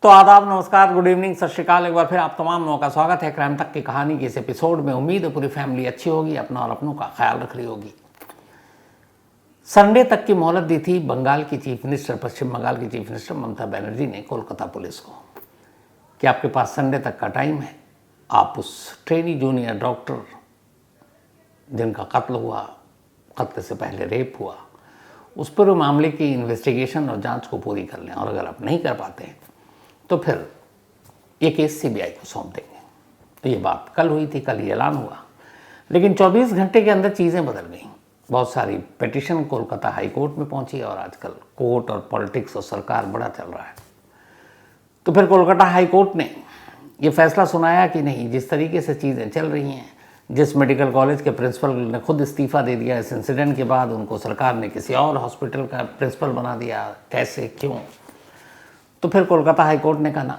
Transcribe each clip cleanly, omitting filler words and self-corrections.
तो आदाब, नमस्कार, गुड इवनिंग, सत श्रीकाल। एक बार फिर आप तमाम लोगों का स्वागत है क्राइम तक की कहानी के इस एपिसोड में। उम्मीद है पूरी फैमिली अच्छी होगी, अपना और अपनों का ख्याल रख रही होगी। संडे तक की मोहलत दी थी बंगाल की चीफ मिनिस्टर, पश्चिम बंगाल की चीफ मिनिस्टर ममता बनर्जी ने कोलकाता पुलिस को कि आपके पास संडे तक का टाइम है। आप उस ट्रेनी जूनियर डॉक्टर जिनका कत्ल हुआ, कत्ल से पहले रेप हुआ, उस पर मामले की इन्वेस्टिगेशन और जांच को पूरी कर लें, और अगर आप नहीं कर पाते हैं तो फिर ये केस सीबीआई को सौंप देंगे। तो ये बात कल हुई थी, कल ये ऐलान हुआ, लेकिन 24 घंटे के अंदर चीज़ें बदल गई। बहुत सारी पिटीशन कोलकाता हाई कोर्ट में पहुंची और आजकल कोर्ट और पॉलिटिक्स और सरकार बड़ा चल रहा है। तो फिर कोलकाता हाई कोर्ट ने ये फैसला सुनाया कि नहीं, जिस तरीके से चीज़ें चल रही हैं, जिस मेडिकल कॉलेज के प्रिंसिपल ने खुद इस्तीफ़ा दे दिया इस इंसिडेंट के बाद, उनको सरकार ने किसी और हॉस्पिटल का प्रिंसिपल बना दिया, कैसे, क्यों? तो फिर कोलकाता हाई कोर्ट ने कहा ना,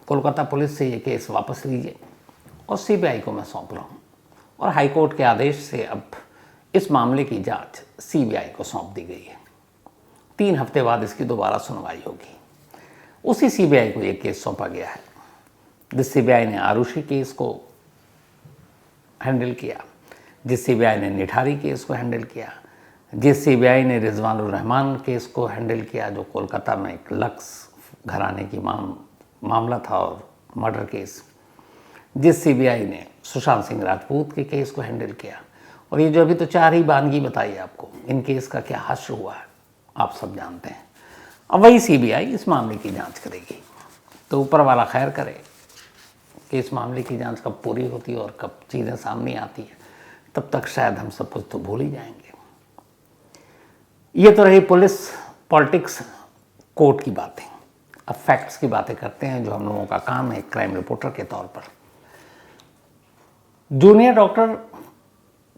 कोलकाता पुलिस से ये केस वापस लीजिए और सीबीआई को मैं सौंप रहा हूँ। और हाई कोर्ट के आदेश से अब इस मामले की जांच सीबीआई को सौंप दी गई है। 3 हफ्ते बाद इसकी दोबारा सुनवाई होगी। उसी सीबीआई को ये केस सौंपा गया है। जिस सीबीआई ने आरुषि केस को हैंडल किया, जिस सीबीआई ने निठारी केस को हैंडल किया, जिस सीबीआई ने रिजवानुर रहमान केस को हैंडल किया, जो कोलकाता में एक लक्स घराने की मामला था और मर्डर केस, जिस सीबीआई ने सुशांत सिंह राजपूत के केस को हैंडल किया, और ये जो अभी तो 4 ही बानगी बताई आपको, इन केस का क्या हश्र हुआ है आप सब जानते हैं। अब वही सीबीआई इस मामले की जांच करेगी। तो ऊपर वाला खैर करे कि इस मामले की जांच कब पूरी होती है और कब चीज़ें सामने आती है। तब तक शायद हम सब कुछ तो भूल ही जाएंगे। ये तो रही पुलिस, पॉलिटिक्स, कोर्ट की बातें। अब फैक्ट्स की बातें करते हैं, जो हम लोगों का काम है क्राइम रिपोर्टर के तौर पर। जूनियर डॉक्टर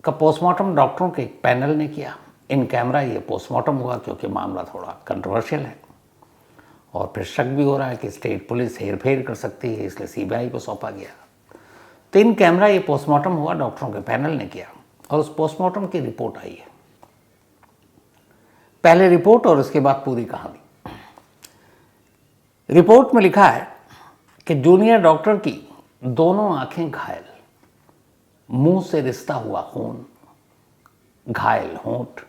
का पोस्टमार्टम डॉक्टरों के एक पैनल ने किया। इन कैमरा ये पोस्टमार्टम हुआ क्योंकि मामला थोड़ा कंट्रोवर्शियल है और फिर शक भी हो रहा है कि स्टेट पुलिस हेरफेर कर सकती है, इसलिए सीबीआई को सौंपा गया। तो इन कैमरा ये पोस्टमार्टम हुआ, डॉक्टरों के पैनल ने किया और उस पोस्टमार्टम की रिपोर्ट आई है। पहले रिपोर्ट और उसके बाद पूरी कहानी। रिपोर्ट में लिखा है कि जूनियर डॉक्टर की दोनों आंखें घायल, मुंह से रिसता हुआ खून, घायल होंठ,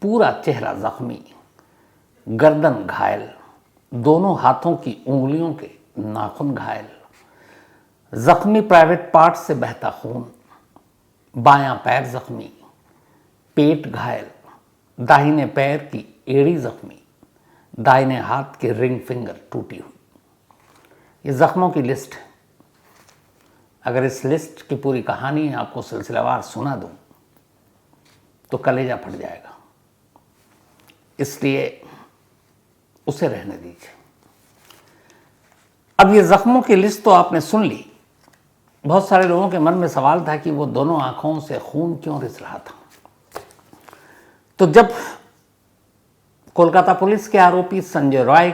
पूरा चेहरा जख्मी, गर्दन घायल, दोनों हाथों की उंगलियों के नाखून घायल, जख्मी प्राइवेट पार्ट से बहता खून, बायां पैर जख्मी, पेट घायल, दाहिने पैर की एड़ी जख्मी, दाहिने हाथ के रिंग फिंगर टूटी हुई। ये जख्मों की लिस्ट है। अगर इस लिस्ट की पूरी कहानी आपको सिलसिलावार सुना दूं तो कलेजा फट जाएगा, इसलिए उसे रहने दीजिए। अब ये जख्मों की लिस्ट तो आपने सुन ली। बहुत सारे लोगों के मन में सवाल था कि वो दोनों आंखों से खून क्यों रिस रहा था। तो जब कोलकाता पुलिस के आरोपी संजय रॉय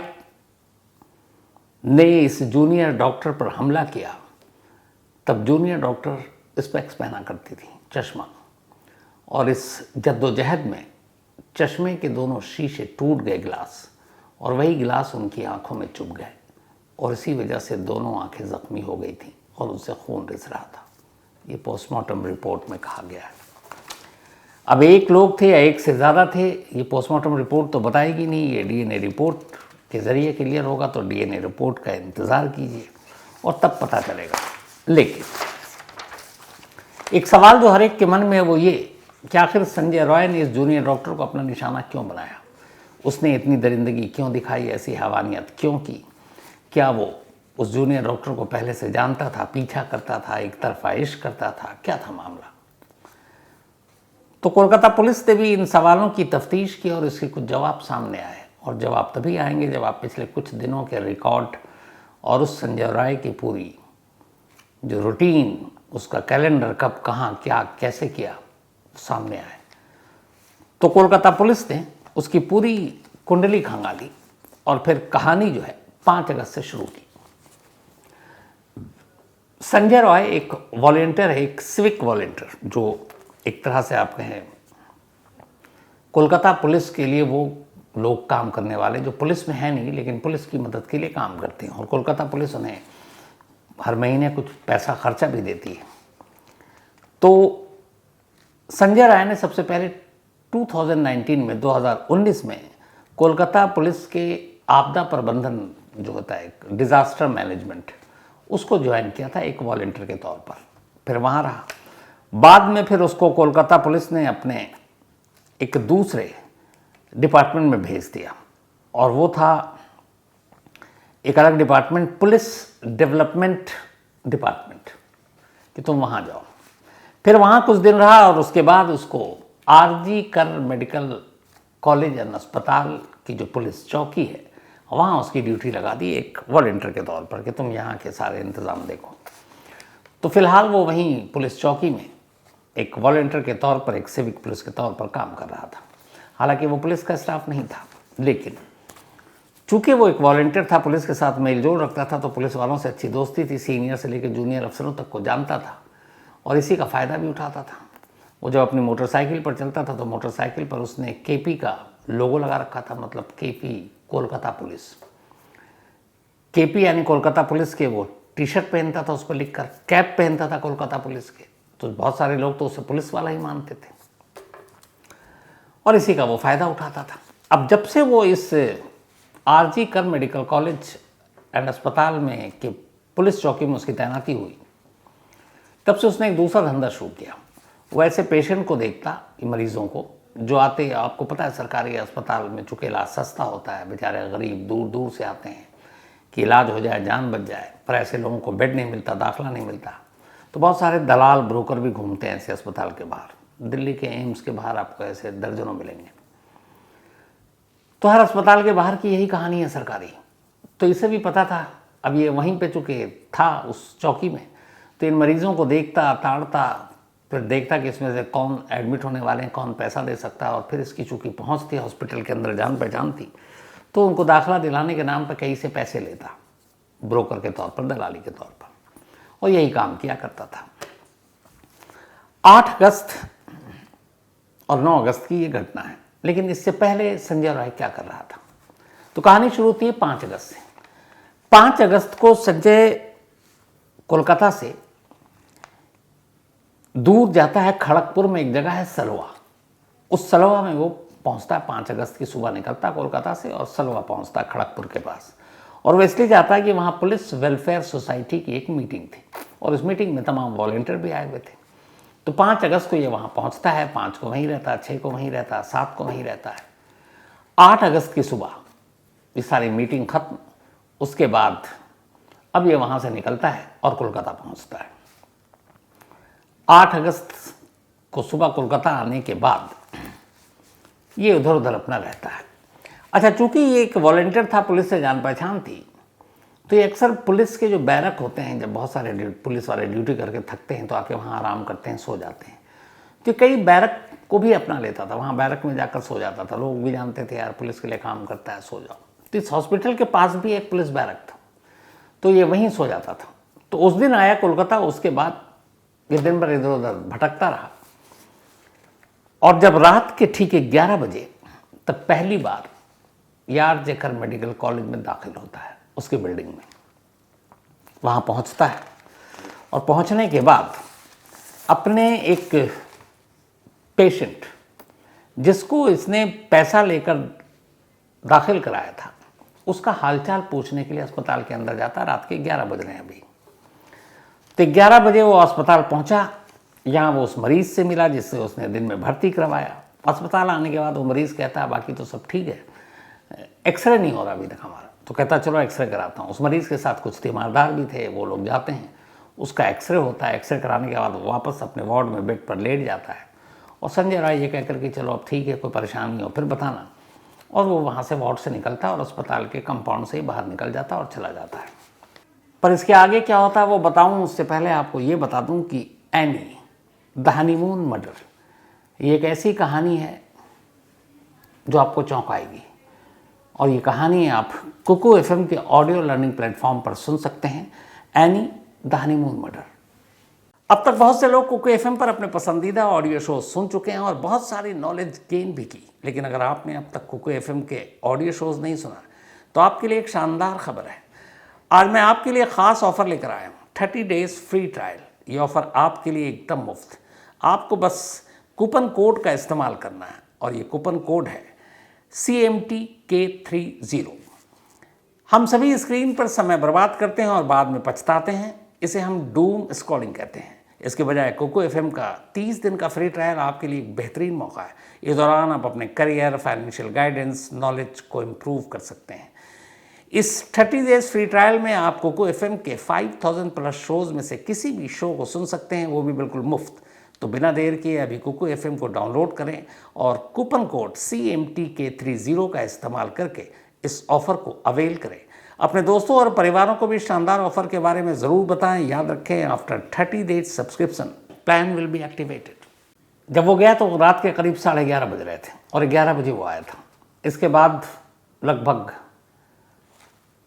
ने इस जूनियर डॉक्टर पर हमला किया, तब जूनियर डॉक्टर स्पेक्स पहना करती थी, चश्मा, और इस जद्दोजहद में चश्मे के दोनों शीशे टूट गए, ग्लास, और वही गिलास उनकी आंखों में चुभ गए और इसी वजह से दोनों आंखें जख्मी हो गई थी और उनसे खून रिस रहा था। ये पोस्टमार्टम रिपोर्ट में कहा गया है। अब एक लोग थे या एक से ज़्यादा थे, ये पोस्टमार्टम रिपोर्ट तो बताएगी नहीं। ये डीएनए रिपोर्ट के ज़रिए क्लियर होगा, तो डीएनए रिपोर्ट का इंतज़ार कीजिए और तब पता चलेगा। लेकिन एक सवाल जो हर एक के मन में है वो ये कि आखिर संजय रॉय ने इस जूनियर डॉक्टर को अपना निशाना क्यों बनाया? उसने इतनी दरिंदगी क्यों दिखाई, ऐसी हैवानियत क्यों की? क्या वो उस जूनियर डॉक्टर को पहले से जानता था, पीछा करता था, एक तरफा इश्क करता था? क्या था मामला? तो कोलकाता पुलिस ने भी इन सवालों की तफ्तीश की और इसके कुछ जवाब सामने आए, और जवाब तभी आएंगे जब आप पिछले कुछ दिनों के रिकॉर्ड और उस संजय रॉय की पूरी जो रूटीन, उसका कैलेंडर, कब, कहाँ, क्या, कैसे किया, सामने आए। तो कोलकाता पुलिस ने उसकी पूरी कुंडली खंगाली और फिर कहानी जो है 5 अगस्त से शुरू की। संजय रॉय एक वॉलेंटियर है, एक सिविक वॉलेंटियर, जो एक तरह से आप कहें कोलकाता पुलिस के लिए वो लोग काम करने वाले जो पुलिस में है नहीं लेकिन पुलिस की मदद के लिए काम करते हैं, और कोलकाता पुलिस उन्हें हर महीने कुछ पैसा खर्चा भी देती है। तो संजय राय ने सबसे पहले 2019 में कोलकाता पुलिस के आपदा प्रबंधन जो होता है, डिज़ास्टर मैनेजमेंट, उसको ज्वाइन किया था एक वॉलंटियर के तौर पर। फिर वहाँ रहा। बाद में फिर उसको कोलकाता पुलिस ने अपने एक दूसरे डिपार्टमेंट में भेज दिया, और वो था एक अलग डिपार्टमेंट, पुलिस डेवलपमेंट डिपार्टमेंट, कि तुम वहाँ जाओ। फिर वहाँ कुछ दिन रहा और उसके बाद उसको आरजी कर मेडिकल कॉलेज एंड अस्पताल की जो पुलिस चौकी है वहाँ उसकी ड्यूटी लगा दी एक वॉलंटियर के तौर पर, कि तुम यहाँ के सारे इंतज़ाम देखो। तो फिलहाल वो वहीं पुलिस चौकी में एक वॉलंटियर के तौर पर, एक सिविक पुलिस के तौर पर काम कर रहा था। हालांकि वो पुलिस का स्टाफ नहीं था, लेकिन चूंकि वो एक वॉलंटियर था, पुलिस के साथ मेलजोल रखता था, तो पुलिस वालों से अच्छी दोस्ती थी, सीनियर से लेकर जूनियर अफसरों तक को जानता था और इसी का फ़ायदा भी उठाता था। वो जब अपनी मोटरसाइकिल पर चलता था तो मोटरसाइकिल पर उसने केपी का लोगो लगा रखा था, मतलब केपी कोलकाता पुलिस। केपी यानी कोलकाता पुलिस के वो टी शर्ट पहनता था, उस पर लिखकर कैप पहनता था कोलकाता पुलिस के, तो बहुत सारे लोग तो उसे पुलिस वाला ही मानते थे और इसी का वो फ़ायदा उठाता था। अब जब से वो इस आरजी कर मेडिकल कॉलेज एंड अस्पताल में कि पुलिस चौकी में उसकी तैनाती हुई, तब से उसने एक दूसरा धंधा शुरू किया। वो ऐसे पेशेंट को देखता, मरीजों को जो आते, आपको पता है सरकारी अस्पताल में चूँकि इलाज सस्ता होता है, बेचारे गरीब दूर दूर से आते हैं कि इलाज हो जाए, जान बच जाए, पर ऐसे लोगों को बेड नहीं मिलता, दाखिला नहीं मिलता। तो बहुत सारे दलाल ब्रोकर भी घूमते हैं ऐसे अस्पताल के बाहर। दिल्ली के एम्स के बाहर आपको ऐसे दर्जनों मिलेंगे। तो हर अस्पताल के बाहर की यही कहानी है सरकारी। तो इसे भी पता था, अब ये वहीं पे चूँकि था उस चौकी में, तो इन मरीज़ों को देखता, ताड़ता, फिर देखता कि इसमें से कौन एडमिट होने वाले हैं, कौन पैसा दे सकता है, और फिर इसकी चूँकि पहुँच थी हॉस्पिटल के अंदर, जान पहचान थी, तो उनको दाखिला दिलाने के नाम पर कहीं से पैसे लेता, ब्रोकर के तौर पर, दलाली के तौर पर, और यही काम किया करता था। 8 अगस्त और 9 अगस्त की ये घटना है, लेकिन इससे पहले संजय राय क्या कर रहा था। तो कहानी शुरू होती है 5 अगस्त से। 5 अगस्त को संजय कोलकाता से दूर जाता है, खड़गपुर में एक जगह है सलवा, उस सलवा में वो पहुंचता है। 5 अगस्त की सुबह निकलता है कोलकाता से और सलवा पहुंचता है खड़गपुर के पास, और वो इसलिए जाता है कि वहाँ पुलिस वेलफेयर सोसाइटी की एक मीटिंग थी और उस मीटिंग में तमाम वॉलंटियर भी आए हुए थे। तो 5 अगस्त को ये वहाँ पहुँचता है, 5 को वहीं रहता है, 6 को वहीं रहता है, 7 को वहीं रहता है। 8 अगस्त की सुबह ये सारी मीटिंग खत्म, उसके बाद अब ये वहाँ से निकलता है और कोलकाता पहुँचता है। 8 अगस्त को सुबह कोलकाता आने के बाद ये उधर उधर अपना रहता है। अच्छा, चूंकि ये एक वॉलंटियर था, पुलिस से जान पहचान थी, तो ये अक्सर पुलिस के जो बैरक होते हैं, जब बहुत सारे पुलिस वाले ड्यूटी करके थकते हैं तो आके वहाँ आराम करते हैं, सो जाते हैं। तो कई बैरक को भी अपना लेता था, वहाँ बैरक में जाकर सो जाता था। लोग भी जानते थे यार पुलिस के लिए काम करता है, सो जाओ। तो इस हॉस्पिटल के पास भी एक पुलिस बैरक था, तो ये वहीं सो जाता था। तो उस दिन आया कोलकाता, उसके बाद ये दिन भर इधर उधर भटकता रहा, और जब रात के ठीक 11 बजे तब पहली बार आरजी कर मेडिकल कॉलेज में दाखिल होता है, उसकी बिल्डिंग में वहाँ पहुँचता है। और पहुँचने के बाद अपने एक पेशेंट जिसको इसने पैसा लेकर दाखिल कराया था, उसका हालचाल पूछने के लिए अस्पताल के अंदर जाता। रात के 11 बज रहे हैं अभी। तो 11 बजे वो अस्पताल पहुंचा, यहाँ वो उस मरीज़ से मिला जिससे उसने दिन में भर्ती करवाया। अस्पताल आने के बाद वो मरीज़ कहता है बाकी तो सब ठीक है, एक्सरे नहीं हो रहा अभी तक हमारा। तो कहता चलो एक्सरे कराता हूँ। उस मरीज़ के साथ कुछ तीमारदार भी थे, वो लोग जाते हैं, उसका एक्सरे होता है। एक्सरे कराने के बाद वापस अपने वार्ड में बेड पर लेट जाता है, और संजय राय ये कहकर कि चलो अब ठीक है, कोई परेशानी हो फिर बताना। और वो वहाँ से वार्ड से निकलता है और अस्पताल के कंपाउंड से ही बाहर निकल जाता और चला जाता है। पर इसके आगे क्या होता है वो बताऊँ उससे पहले आपको ये बता दूँ कि एनी द हनीमून मर्डर, ये एक ऐसी कहानी है जो आपको चौंकाएगी, और ये कहानी आप कुकू एफएम के ऑडियो लर्निंग प्लेटफॉर्म पर सुन सकते हैं, एनी द हनीमून मर्डर। अब तक बहुत से लोग कुकू एफएम पर अपने पसंदीदा ऑडियो शो सुन चुके हैं और बहुत सारी नॉलेज गेन भी की, लेकिन अगर आपने अब तक कुकू एफएम के ऑडियो शोज नहीं सुना तो आपके लिए एक शानदार खबर है। आज मैं आपके लिए ख़ास ऑफ़र लेकर आया हूँ, 30 डेज़ फ्री ट्रायल। ये ऑफ़र आपके लिए एकदम मुफ्त। आपको बस कूपन कोड का इस्तेमाल करना है और ये कूपन कोड है CMTK30। हम सभी स्क्रीन पर समय बर्बाद करते हैं और बाद में पछताते हैं। इसे हम डूम स्क्रॉलिंग कहते हैं। इसके बजाय कुकू एफएम का 30 दिन का फ्री ट्रायल आपके लिए एक बेहतरीन मौका है। इस दौरान आप अपने करियर, फाइनेंशियल गाइडेंस, नॉलेज को इम्प्रूव कर सकते हैं। इस 30 डेज फ्री ट्रायल में आप कुकू एफएम के 5000 प्लस शोज में से किसी भी शो को सुन सकते हैं, वो भी बिल्कुल मुफ्त। तो बिना देर किए अभी कुकू एफएम को डाउनलोड करें और कूपन कोड CMTK30 का इस्तेमाल करके इस ऑफ़र को अवेल करें। अपने दोस्तों और परिवारों को भी शानदार ऑफर के बारे में ज़रूर बताएं। याद रखें, after 30 days subscription plan will be activated. जब वो गया तो रात के करीब 11:30 बज रहे थे और 11 बजे वो आया था। इसके बाद लगभग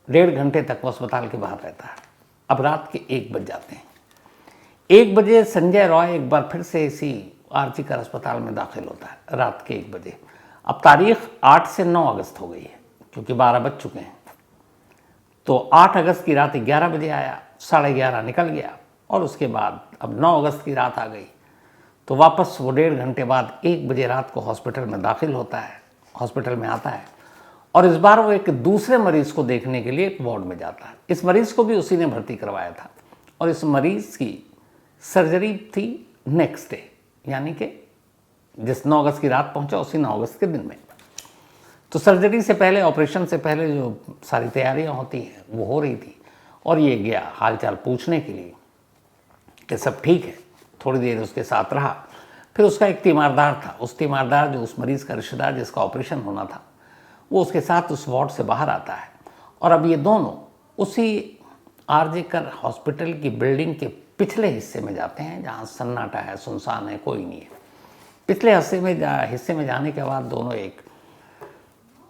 1.5 घंटे तक वो अस्पताल के बाहर रहता है। अब रात के 1 बज जाते हैं। 1 बजे संजय रॉय एक बार फिर से इसी आरजीकर अस्पताल में दाखिल होता है, रात के 1 बजे। अब तारीख 8 से 9 अगस्त हो गई है, क्योंकि 12 बज चुके हैं। तो 8 अगस्त की रात 11 बजे आया, 11:30 निकल गया और उसके बाद अब 9 अगस्त की रात आ गई। तो वापस वो 1.5 घंटे बाद 1 बजे रात को हॉस्पिटल में दाखिल होता है, हॉस्पिटल में आता है और इस बार वो एक दूसरे मरीज़ को देखने के लिए एक वार्ड में जाता है। इस मरीज़ को भी उसी ने भर्ती करवाया था और इस मरीज़ की सर्जरी थी नेक्स्ट डे, यानी कि जिस 9 अगस्त की रात पहुंचा उसी 9 अगस्त के दिन में। तो सर्जरी से पहले, ऑपरेशन से पहले जो सारी तैयारियां होती हैं वो हो रही थी और ये गया हालचाल पूछने के लिए कि सब ठीक है। थोड़ी देर उसके साथ रहा। फिर उसका एक तीमारदार था, उस तीमारदार जो उस मरीज़ का रिश्तेदार जिसका ऑपरेशन होना था, वो उसके साथ उस वार्ड से बाहर आता है और अब ये दोनों उसी आरजीकर हॉस्पिटल की बिल्डिंग के पिछले हिस्से में जाते हैं, जहाँ सन्नाटा है, सुनसान है, कोई नहीं है। पिछले हिस्से में जाने के बाद दोनों एक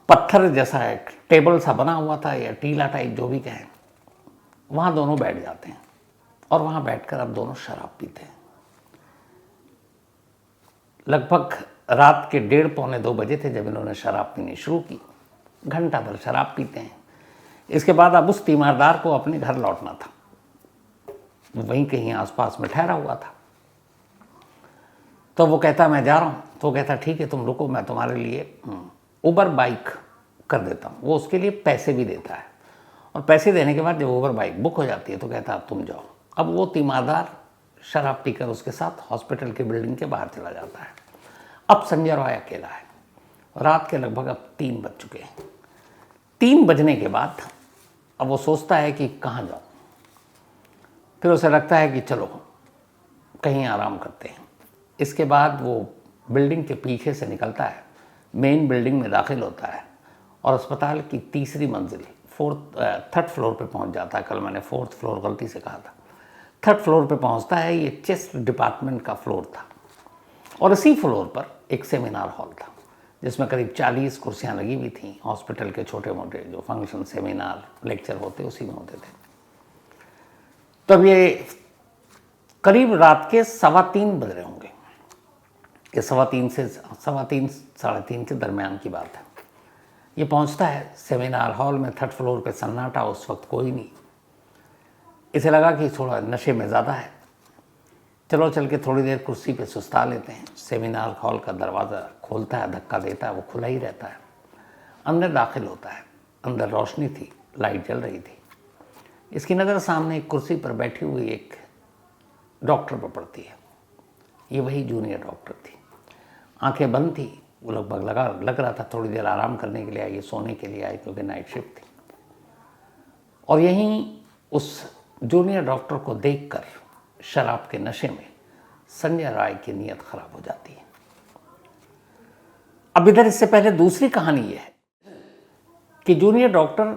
पत्थर जैसा एक टेबल सा बना हुआ था या टीला टाइप जो भी कहें, वहाँ दोनों बैठ जाते हैं और वहाँ बैठकर अब दोनों शराब पीते हैं। लगभग रात के 1:30 पौने 2 बजे थे जब इन्होंने शराब पीनी शुरू की। घंटा भर शराब पीते हैं। इसके बाद अब उस तीमारदार को अपने घर लौटना था, वहीं कहीं आसपास में ठहरा हुआ था। तो वो कहता मैं जा रहा हूँ। तो वो कहता ठीक है, तुम रुको, मैं तुम्हारे लिए उबर बाइक कर देता हूँ। वो उसके लिए पैसे भी देता है और पैसे देने के बाद जब उबर बाइक बुक हो जाती है तो कहता अब तुम जाओ। अब वो तीमारदार शराब पीकर उसके साथ हॉस्पिटल के बिल्डिंग के बाहर चला जाता है। अब संजय रॉय अकेला है। रात के लगभग अब 3 बज चुके हैं। 3 बजने के बाद अब वो सोचता है कि कहाँ जाऊँ। फिर उसे लगता है कि चलो कहीं आराम करते हैं। इसके बाद वो बिल्डिंग के पीछे से निकलता है, मेन बिल्डिंग में दाखिल होता है और अस्पताल की 3री मंजिल 3rd फ्लोर पे पहुंच जाता है। कल मैंने 4th फ्लोर गलती से कहा था। 3rd फ्लोर पे पहुंचता है। ये चेस्ट डिपार्टमेंट का फ्लोर था और इसी फ्लोर पर एक सेमिनार हॉल था जिसमें करीब 40 कुर्सियां लगी हुई थी। हॉस्पिटल के छोटे मोटे जो फंक्शन, सेमिनार, लेक्चर होते उसी में होते थे। तब ये करीब रात के 2:15 बज रहे होंगे। ये 3:15 साढ़े 3 के दरमियान की बात है। ये पहुंचता है सेमिनार हॉल में। 3rd फ्लोर पे सन्नाटा, उस वक्त कोई नहीं। इसे लगा कि थोड़ा नशे में ज़्यादा है, चलो चल के थोड़ी देर कुर्सी पे सुस्ता लेते हैं। सेमिनार हॉल का दरवाज़ा खोलता है, धक्का देता है, वो खुला ही रहता है। अंदर दाखिल होता है। अंदर रोशनी थी, लाइट जल रही थी। इसकी नज़र सामने एक कुर्सी पर बैठी हुई एक डॉक्टर पर पड़ती है। ये वही जूनियर डॉक्टर थी। आंखें बंद थी। वो लगभग लग रहा था थोड़ी देर आराम करने के लिए आई, सोने के लिए आई, क्योंकि नाइट शिफ्ट थी। और यहीं उस जूनियर डॉक्टर को देखकर शराब के नशे में संजय राय की नीयत खराब हो जाती है। अब इधर इससे पहले दूसरी कहानी यह है कि जूनियर डॉक्टर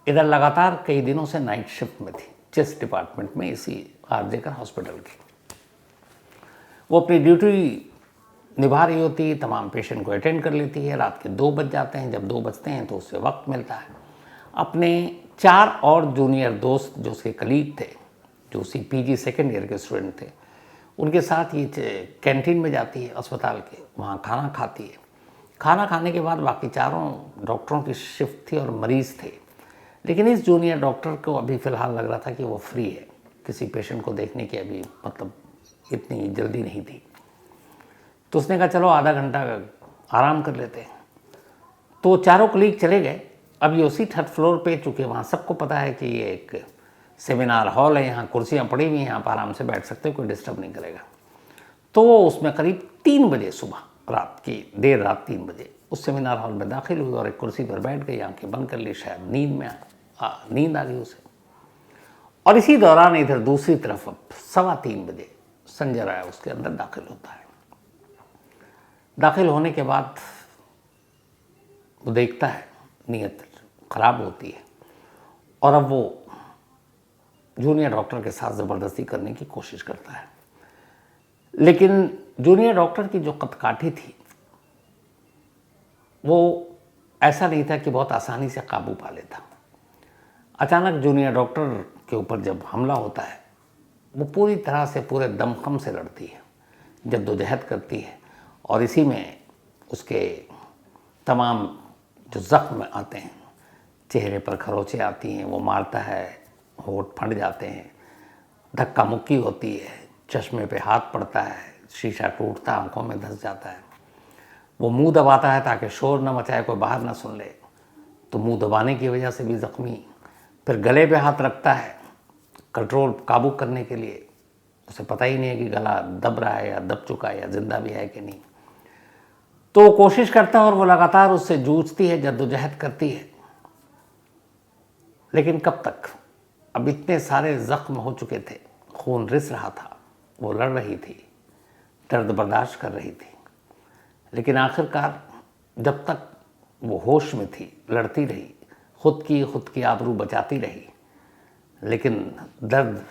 इधर लगातार कई दिनों से नाइट शिफ्ट में थी, चेस्ट डिपार्टमेंट में, इसी आरजीकर हॉस्पिटल की। वो अपनी ड्यूटी निभा रही होती है, तमाम पेशेंट को अटेंड कर लेती है। रात के 2 बज जाते हैं। जब 2 बजते हैं तो उससे वक्त मिलता है। अपने 4 और जूनियर दोस्त जो उसके कलीग थे, जो उसी पीजी 2nd ईयर के स्टूडेंट थे, उनके साथ ये कैंटीन में जाती है अस्पताल के, वहाँ खाना खाती है। खाना खाने के बाद बाकी चारों डॉक्टरों की शिफ्ट थी और मरीज़ थे, लेकिन इस जूनियर डॉक्टर को अभी फ़िलहाल लग रहा था कि वो फ्री है, किसी पेशेंट को देखने की अभी मतलब इतनी जल्दी नहीं थी। तो उसने कहा चलो आधा घंटा आराम कर लेते हैं। तो चारों कलीग चले गए। अब ये उसी थर्ड फ्लोर पे, चूँकि वहाँ सबको पता है कि ये एक सेमिनार हॉल है, यहाँ कुर्सियाँ पड़ी हुई हैं, यहाँ पर आराम से बैठ सकते हो, कोई डिस्टर्ब नहीं करेगा। तो वो उसमें करीब 3 बजे सुबह, रात की देर रात 3 बजे उस सेमिनार हॉल में दाखिल हुई और एक कुर्सी पर बैठ गई, आंखें बंद कर ली, शायद नींद आ गई उसे। और इसी दौरान इधर दूसरी तरफ अब 2:15 बजे संजय राय उसके अंदर दाखिल होता है। दाखिल होने के बाद वो देखता है नीयत खराब होती है और अब वो जूनियर डॉक्टर के साथ ज़बरदस्ती करने की कोशिश करता है। लेकिन जूनियर डॉक्टर की जो कदकाठी थी वो ऐसा नहीं था कि बहुत आसानी से काबू पा लेता। अचानक जूनियर डॉक्टर के ऊपर जब हमला होता है, वो पूरी तरह से पूरे दमखम से लड़ती है, जद्दोजहद करती है और इसी में उसके तमाम जो ज़ख्म आते हैं, चेहरे पर खरोंचे आती हैं, वो मारता है, होंठ फट जाते हैं, धक्का मुक्की होती है, चश्मे पे हाथ पड़ता है, शीशा टूटता, आंखों में धंस जाता है। वो मुंह दबाता है ताकि शोर न मचाए, कोई बाहर ना सुन ले, तो मुंह दबाने की वजह से भी ज़ख्मी। फिर गले पे हाथ रखता है कंट्रोल काबू करने के लिए, उसे पता ही नहीं है कि गला दब रहा है या दब चुका है या जिंदा भी है कि नहीं। तो वो कोशिश करता है और वो लगातार उससे जूझती है, जद्दोजहद करती है, लेकिन कब तक। अब इतने सारे ज़ख्म हो चुके थे, खून रिस रहा था, वो लड़ रही थी, दर्द बर्दाश्त कर रही थी, लेकिन आखिरकार जब तक वो होश में थी लड़ती रही, खुद की आबरू बचाती रही, लेकिन दर्द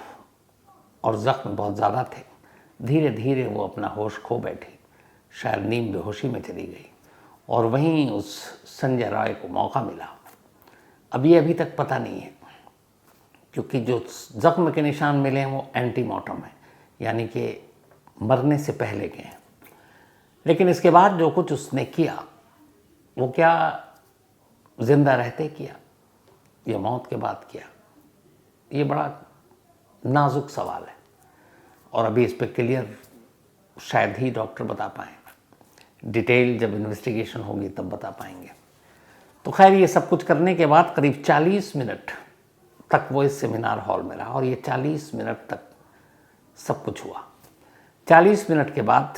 और ज़ख्म बहुत ज़्यादा थे। धीरे धीरे वो अपना होश खो बैठी, शायद नींद बेहोशी में चली गई और वहीं उस संजय राय को मौका मिला। अब ये अभी तक पता नहीं है, क्योंकि जो ज़ख्म के निशान मिले हैं वो एंटीमॉर्टम है, यानी कि मरने से पहले के हैं। लेकिन इसके बाद जो कुछ उसने किया वो क्या जिंदा रहते किया या मौत के बाद किया, ये बड़ा नाजुक सवाल है और अभी इस पर क्लियर शायद ही डॉक्टर बता पाएँ। डिटेल जब इन्वेस्टिगेशन होगी तब बता पाएंगे। तो खैर ये सब कुछ करने के बाद करीब 40 मिनट तक वो इस सेमिनार हॉल में रहा और ये 40 मिनट तक सब कुछ हुआ। 40 मिनट के बाद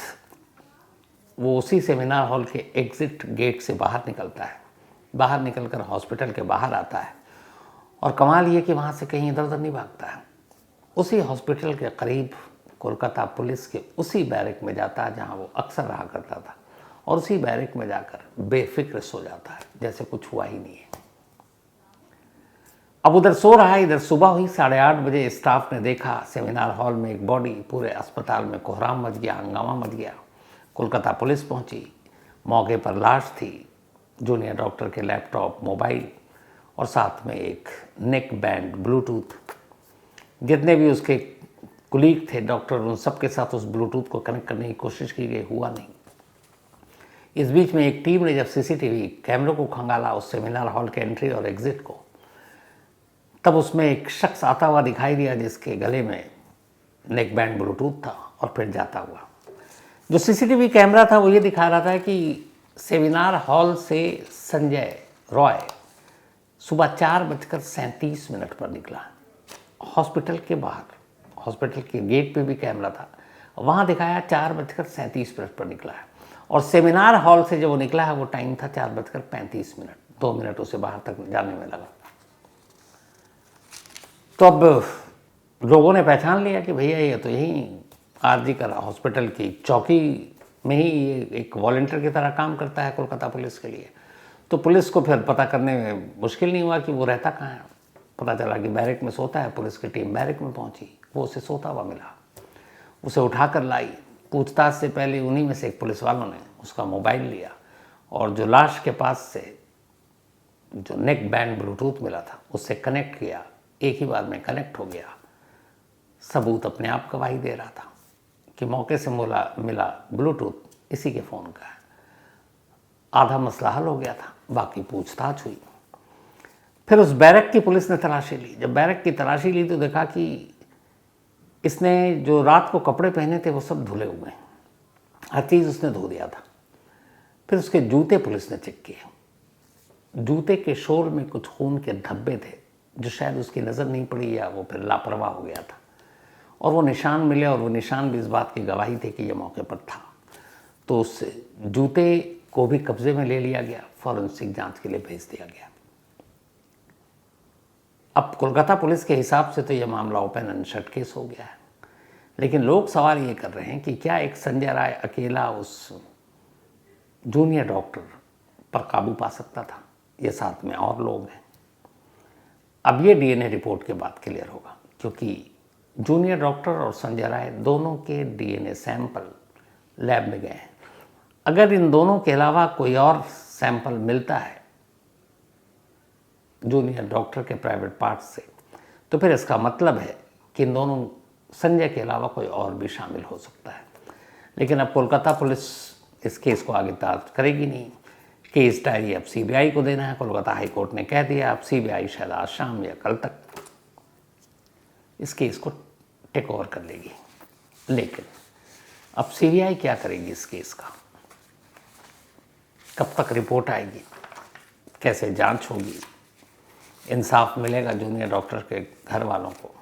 वो उसी सेमिनार हॉल के एग्ज़िट गेट से बाहर निकलता है। बाहर निकलकर हॉस्पिटल के बाहर आता है और कमाल ये कि वहाँ से कहीं इधर उधर नहीं भागता है। उसी हॉस्पिटल के करीब कोलकाता पुलिस के उसी बैरक में जाता है जहाँ वो अक्सर रहा करता था और उसी बैरक में जाकर बेफिक्र सो जाता है, जैसे कुछ हुआ ही नहीं है। अब उधर सो रहा है, इधर सुबह हुई 8:30 बजे स्टाफ ने देखा सेमिनार हॉल में एक बॉडी, पूरे अस्पताल में कोहराम मच गया, हंगामा मच गया। कोलकाता पुलिस पहुंची, मौके पर लाश थी, जूनियर डॉक्टर के लैपटॉप, मोबाइल और साथ में एक नेक बैंड ब्लूटूथ। जितने भी उसके कुलीग थे डॉक्टर, उन सब के साथ उस ब्लूटूथ को कनेक्ट करने की कोशिश की गई, हुआ नहीं। इस बीच में एक टीम ने जब सीसीटीवी कैमरों को खंगाला उस सेमिनार हॉल के एंट्री और एग्जिट को, तब उसमें एक शख्स आता हुआ दिखाई दिया जिसके गले में नेक बैंड ब्लूटूथ था और फिर जाता हुआ। जो सीसीटीवी कैमरा था वो ये दिखा रहा था कि सेमिनार हॉल से संजय रॉय सुबह 4:37 पर निकला। हॉस्पिटल के बाहर, हॉस्पिटल के गेट पे भी कैमरा था, वहाँ दिखाया 4:37 पर निकला है और सेमिनार हॉल से जब वो निकला है वो टाइम था 4:35। 2 मिनट उसे बाहर तक जाने में लगा। तो अब लोगों ने पहचान लिया कि भैया ये तो यही आरजी का हॉस्पिटल की चौकी में ही ये एक वॉलंटियर की तरह काम करता है कोलकाता पुलिस के लिए। तो पुलिस को फिर पता करने में मुश्किल नहीं हुआ कि वो रहता कहाँ है। पता चला कि बैरक में सोता है। पुलिस की टीम बैरक में पहुंची, वो उसे सोता हुआ मिला, उसे उठाकर लाई। पूछताछ से पहले उन्हीं में से एक पुलिस वालों ने उसका मोबाइल लिया और जो लाश के पास से जो नेक बैंड ब्लूटूथ मिला था उससे कनेक्ट किया। एक ही बार में कनेक्ट हो गया। सबूत अपने आप गवाही दे रहा था कि मौके से मिला ब्लूटूथ इसी के फ़ोन का है। आधा मसला हल हो गया था, बाकी पूछताछ हुई। फिर उस बैरक की पुलिस ने तलाशी ली। जब बैरक की तलाशी ली तो देखा कि इसने जो रात को कपड़े पहने थे वो सब धुले हुए हैं, हर चीज़ उसने धो दिया था। फिर उसके जूते पुलिस ने चेक किए। जूते के शोल में कुछ खून के धब्बे थे जो शायद उसकी नज़र नहीं पड़ी या वो फिर लापरवाह हो गया था, और वो निशान मिले, और वो निशान भी इस बात की गवाही थे कि ये मौके पर था। तो उस जूते को भी कब्जे में ले लिया गया, फॉरेंसिक जांच के लिए भेज दिया गया। अब कोलकाता पुलिस के हिसाब से तो यह मामला ओपन एंड शट केस हो गया है, लेकिन लोग सवाल ये कर रहे हैं कि क्या एक संजय राय अकेला उस जूनियर डॉक्टर पर काबू पा सकता था, ये साथ में और लोग हैं। अब ये डीएनए रिपोर्ट के बाद क्लियर होगा, क्योंकि जूनियर डॉक्टर और संजय राय दोनों के डीएनए सैंपल लैब में गए हैं। अगर इन दोनों के अलावा कोई और सैंपल मिलता है जूनियर डॉक्टर के प्राइवेट पार्ट से, तो फिर इसका मतलब है कि इन दोनों संजय के अलावा कोई और भी शामिल हो सकता है। लेकिन अब कोलकाता पुलिस इस केस को आगे दर्ज करेगी नहीं। केस डायरी अब सीबीआई को देना है। कोलकाता हाई कोर्ट ने कह दिया अब सीबीआई शायद आज शाम या कल तक इस केस को टेक ओवर कर लेगी। लेकिन अब सीबीआई क्या करेगी इस केस का, कब तक रिपोर्ट आएगी, कैसे जांच होगी, इंसाफ मिलेगा जूनियर डॉक्टर के घर वालों को,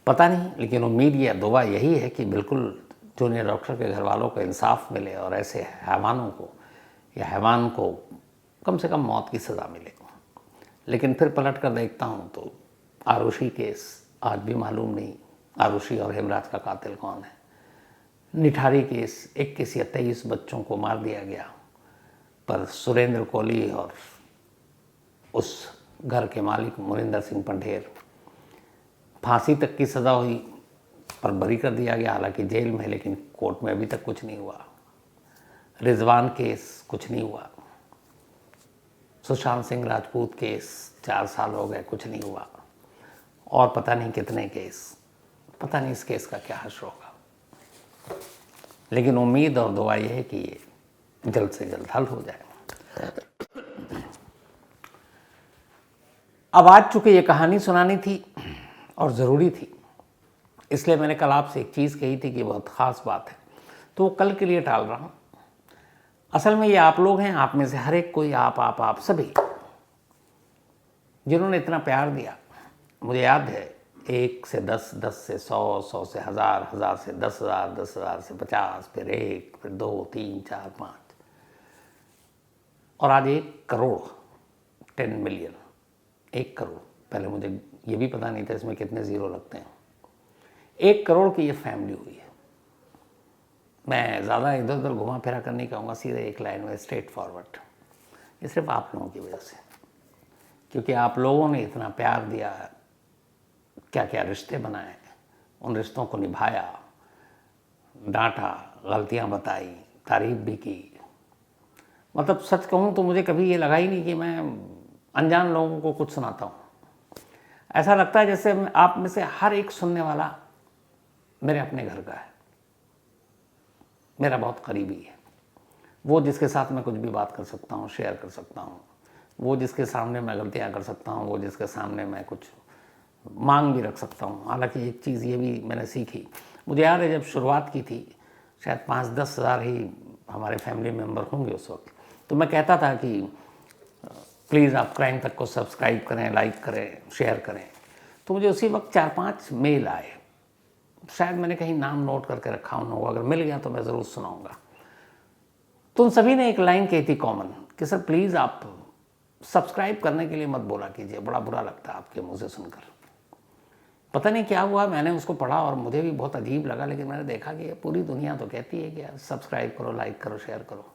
पता नहीं। लेकिन उम्मीद या दुआ यही है कि बिल्कुल जूनियर डॉक्टर के घर वालों को इंसाफ मिले और ऐसे हैवानों को या हैवान को कम से कम मौत की सज़ा मिले। लेकिन फिर पलट कर देखता हूँ तो आरुषि केस आज भी मालूम नहीं, आरुषि और हेमराज का कातिल कौन है। निठारी केस 21 या 23 बच्चों को मार दिया गया, पर सुरेंद्र कोहली और उस घर के मालिक मुनिंदर सिंह पंढेर फांसी तक की सज़ा हुई, पर बरी कर दिया गया, हालांकि जेल में, लेकिन कोर्ट में अभी तक कुछ नहीं हुआ। रिजवान केस कुछ नहीं हुआ। सुशांत सिंह राजपूत केस 4 साल हो गए, कुछ नहीं हुआ। और पता नहीं कितने केस, पता नहीं इस केस का क्या हश्र होगा। लेकिन उम्मीद और दुआ यह है कि ये जल्द से जल्द हल हो जाए। अब आज चूंकि ये कहानी सुनानी थी और ज़रूरी थी, इसलिए मैंने कल आपसे एक चीज़ कही थी कि बहुत ख़ास बात है, तो वो कल के लिए टाल रहा हूँ। असल में ये आप लोग हैं, आप में से हर एक कोई, आप सभी जिन्होंने इतना प्यार दिया। मुझे याद है 1 से 10, 10 से 100, 100 से 1000, 1000 से 10,000, 10,000 से 50, फिर 1, फिर 2, 3, 4, 5, और आज 1 करोड़, 10 मिलियन, 1 करोड़। पहले मुझे ये भी पता नहीं था इसमें कितने ज़ीरो लगते हैं। 1 करोड़ की ये फैमिली हुई है। मैं ज़्यादा इधर उधर घुमा फिरा कर नहीं कहूँगा, सीधे एक लाइन में स्ट्रेट फॉरवर्ड। ये सिर्फ आप लोगों की वजह से, क्योंकि आप लोगों ने इतना प्यार दिया, क्या क्या रिश्ते बनाए, उन रिश्तों को निभाया, डांटा, गलतियां बताई, तारीफ भी की। मतलब सच कहूँ तो मुझे कभी ये लगा ही नहीं कि मैं अनजान लोगों को कुछ सुनाता हूँ। ऐसा लगता है जैसे आप में से हर एक सुनने वाला मेरे अपने घर का है, मेरा बहुत करीबी है। वो जिसके साथ मैं कुछ भी बात कर सकता हूँ, शेयर कर सकता हूँ, वो जिसके सामने मैं गलतियाँ कर सकता हूँ, वो जिसके सामने मैं कुछ मांग भी रख सकता हूँ। हालांकि एक चीज़ ये भी मैंने सीखी, मुझे याद है जब शुरुआत की थी, शायद 5-10 हज़ार ही हमारे फैमिली मेम्बर होंगे उस वक्त, तो मैं कहता था कि प्लीज़ आप क्राइम तक को सब्सक्राइब करें, लाइक करें, शेयर करें। तो मुझे उसी वक्त 4-5 मेल आए, शायद मैंने कहीं नाम नोट करके रखा उन होगा, अगर मिल गया तो मैं ज़रूर सुनाऊंगा। तो उन सभी ने एक लाइन कही थी कॉमन कि सर प्लीज़ आप सब्सक्राइब करने के लिए मत बोला कीजिए, बड़ा बुरा लगता है आपके मुँह से सुनकर। पता नहीं क्या हुआ, मैंने उसको पढ़ा और मुझे भी बहुत अजीब लगा, लेकिन मैंने देखा कि पूरी दुनिया तो कहती है कि सब्सक्राइब करो, लाइक करो, शेयर करो।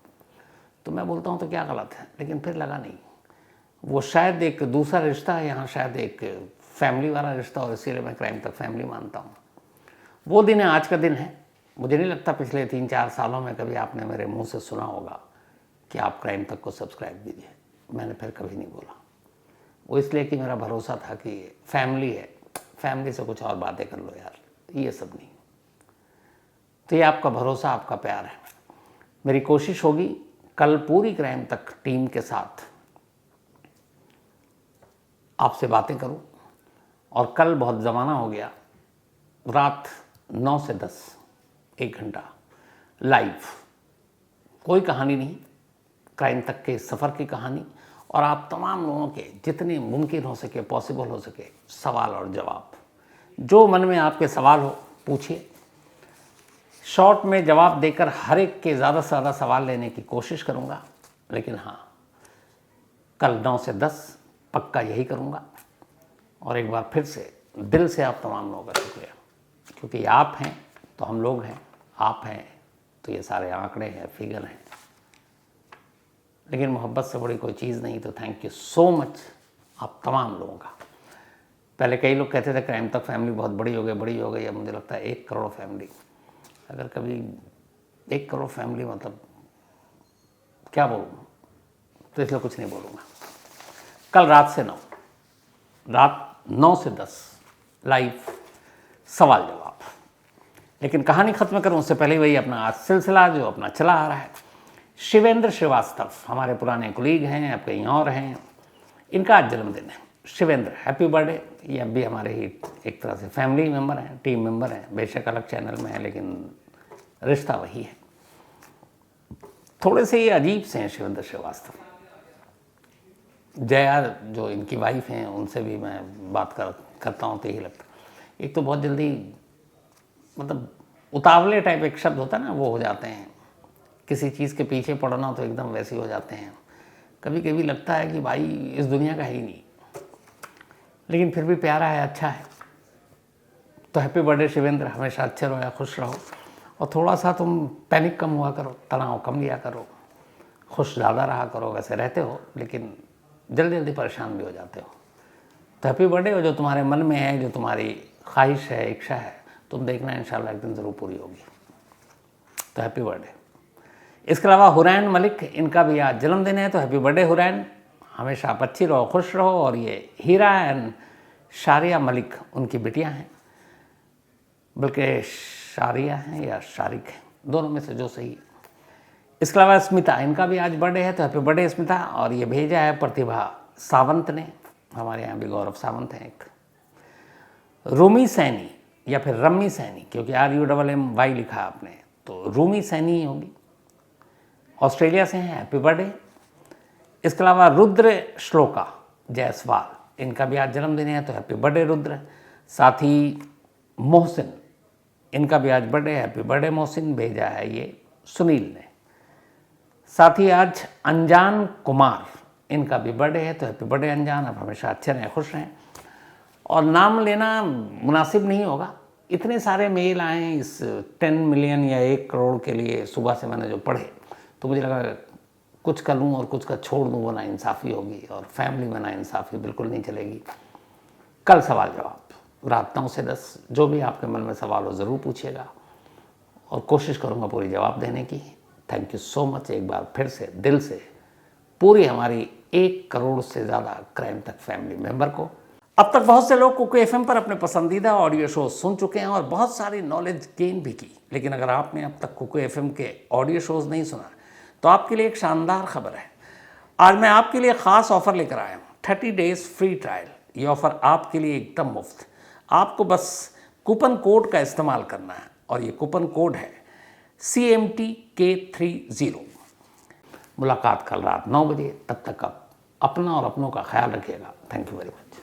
तो मैं बोलता हूँ तो क्या गलत है, लेकिन फिर लगा नहीं, वो शायद एक दूसरा रिश्ता है, यहाँ शायद एक फैमिली वाला रिश्ता, और इसीलिए मैं क्राइम तक फैमिली मानता हूँ। वो दिन है, आज का दिन है। मुझे नहीं लगता पिछले 3-4 सालों में कभी आपने मेरे मुंह से सुना होगा कि आप क्राइम तक को सब्सक्राइब कीजिए। मैंने फिर कभी नहीं बोला, वो इसलिए कि मेरा भरोसा था कि फैमिली है, फैमिली से कुछ और बातें कर लो यार, ये सब नहीं। तो ये आपका भरोसा, आपका प्यार है। मेरी कोशिश होगी कल पूरी क्राइम तक टीम के साथ आपसे बातें करूं, और कल बहुत ज़माना हो गया, रात 9 से 10 1 घंटा लाइव, कोई कहानी नहीं, क्राइम तक के सफ़र की कहानी, और आप तमाम लोगों के जितने मुमकिन हो सके, पॉसिबल हो सके, सवाल और जवाब, जो मन में आपके सवाल हो पूछिए। शॉर्ट में जवाब देकर हर एक के ज़्यादा से ज़्यादा सवाल लेने की कोशिश करूँगा, लेकिन हाँ, कल 9 से 10 पक्का यही करूँगा। और एक बार फिर से दिल से आप तमाम लोगों का शुक्रिया, क्योंकि आप हैं तो हम लोग हैं, आप हैं तो ये सारे आंकड़े हैं, फिगर हैं, लेकिन मोहब्बत से बड़ी कोई चीज़ नहीं। तो थैंक यू सो मच आप तमाम लोगों का। पहले कई लोग कहते थे क्राइम तक फैमिली बहुत बड़ी हो गई, अब मुझे लगता है 1 करोड़ फैमिली। अगर कभी 1 करोड़ फैमिली मतलब क्या बोलूँ, तो इसलिए कुछ नहीं बोलूँगा। कल रात 9 से 10 लाइव सवाल जवाब। लेकिन कहानी ख़त्म करूँ उससे पहले वही अपना आज सिलसिला जो अपना चला आ रहा है। शिवेंद्र श्रीवास्तव हमारे पुराने कुलीग हैं, अब कहीं और हैं, इनका आज जन्मदिन है। Shivendra, happy birthday. ये अब भी हमारे ही एक तरह से फैमिली मेम्बर हैं, टीम मेम्बर हैं, बेशक अलग चैनल में है, लेकिन रिश्ता वही है। थोड़े से ये अजीब से हैं शिवेंद्र श्रीवास्तव। जया जो इनकी वाइफ हैं, उनसे भी मैं बात करता हूँ तो यही लगता है। एक तो बहुत जल्दी मतलब उतावले टाइप एक शब्द होता है ना, वो हो जाते हैं। किसी चीज़ के पीछे पड़ना तो एकदम वैसे ही हो जाते हैं। कभी कभी लगता है कि भाई इस दुनिया का है ही नहीं, लेकिन फिर भी प्यारा है, अच्छा है। तो हैप्पी बर्थडे शिवेंद्र, हमेशा अच्छे रहो, खुश रहो, और थोड़ा सा तुम पैनिक कम हुआ करो, तनाव कम लिया करो, खुश ज़्यादा रहा करो। वैसे रहते हो लेकिन जल्दी जल्दी परेशान भी हो जाते हो। तो हैप्पी बर्थडे। और जो तुम्हारे मन में है, जो तुम्हारी ख्वाहिश है, इच्छा है, तुम देखना इंशाल्लाह एक दिन ज़रूर पूरी होगी। तो हैप्पी बर्थडे। इसके अलावा हुरैन मलिक, इनका भी आज जन्मदिन है, तो हैप्पी बर्थडे हुरैन। हमेशा आप अच्छी रहो, खुश रहो। और ये हीरा एंड शारिया मलिक उनकी बिटियाँ हैं, बल्कि शारिया हैं या शारिक हैं, दोनों में से जो सही है। इसके अलावा स्मिता, इनका भी आज बर्थडे है, तो हैप्पी बर्थडे स्मिता। और ये भेजा है प्रतिभा सावंत ने, हमारे यहाँ भी गौरव सावंत हैं एक। रूमी सैनी या फिर रम्मी सैनी, क्योंकि RUMMY लिखा आपने, तो रूमी सैनी ही होगी, ऑस्ट्रेलिया से हैं, हैप्पी बर्थडे। इसके अलावा रुद्र श्लोका जायसवाल, इनका भी आज जन्मदिन है, तो हैप्पी बर्थडे रुद्र। साथ ही मोहसिन, इनका भी आज बर्थडे, हैप्पी बर्थडे मोहसिन। भेजा है ये सुनील ने। साथ ही आज अनजान कुमार, इनका भी बर्थडे है, तो हैप्पी बर्थडे अनजान। आप हमेशा अच्छे रहें, खुश रहें। और नाम लेना मुनासिब नहीं होगा, इतने सारे मेल आए हैं इस 10 मिलियन या 1 करोड़ के लिए। सुबह से मैंने जो पढ़े तो मुझे लगा कुछ का लूँ और कुछ का छोड़ दूँ, वो नाइंसाफ़ी होगी, और फैमिली में नाइंसाफ़ी बिल्कुल नहीं चलेगी। कल सवाल जवाब रात 9 से 10, जो भी आपके मन में सवाल हो ज़रूर पूछिएगा, और कोशिश करूँगा पूरी जवाब देने की। थैंक यू सो मच एक बार फिर से दिल से पूरी हमारी 1 करोड़ से ज़्यादा क्राइम तक फैमिली मेंबर को। अब तक बहुत से लोग कुकू FM पर अपने पसंदीदा ऑडियो शो सुन चुके हैं और बहुत सारी नॉलेज गेन भी की, लेकिन अगर आपने अब तक कुकू FM के ऑडियो शोज़ नहीं सुना तो आपके लिए एक शानदार खबर है। आज मैं आपके लिए ख़ास ऑफ़र लेकर आया हूँ, 30 डेज़ फ्री ट्रायल। ये ऑफ़र आपके लिए एकदम मुफ्त। आपको बस कूपन कोड का इस्तेमाल करना है, और ये कूपन कोड है CMTK30। मुलाकात कल रात 9 बजे। तब तक आप अपना और अपनों का ख्याल रखिएगा। Thank you very much.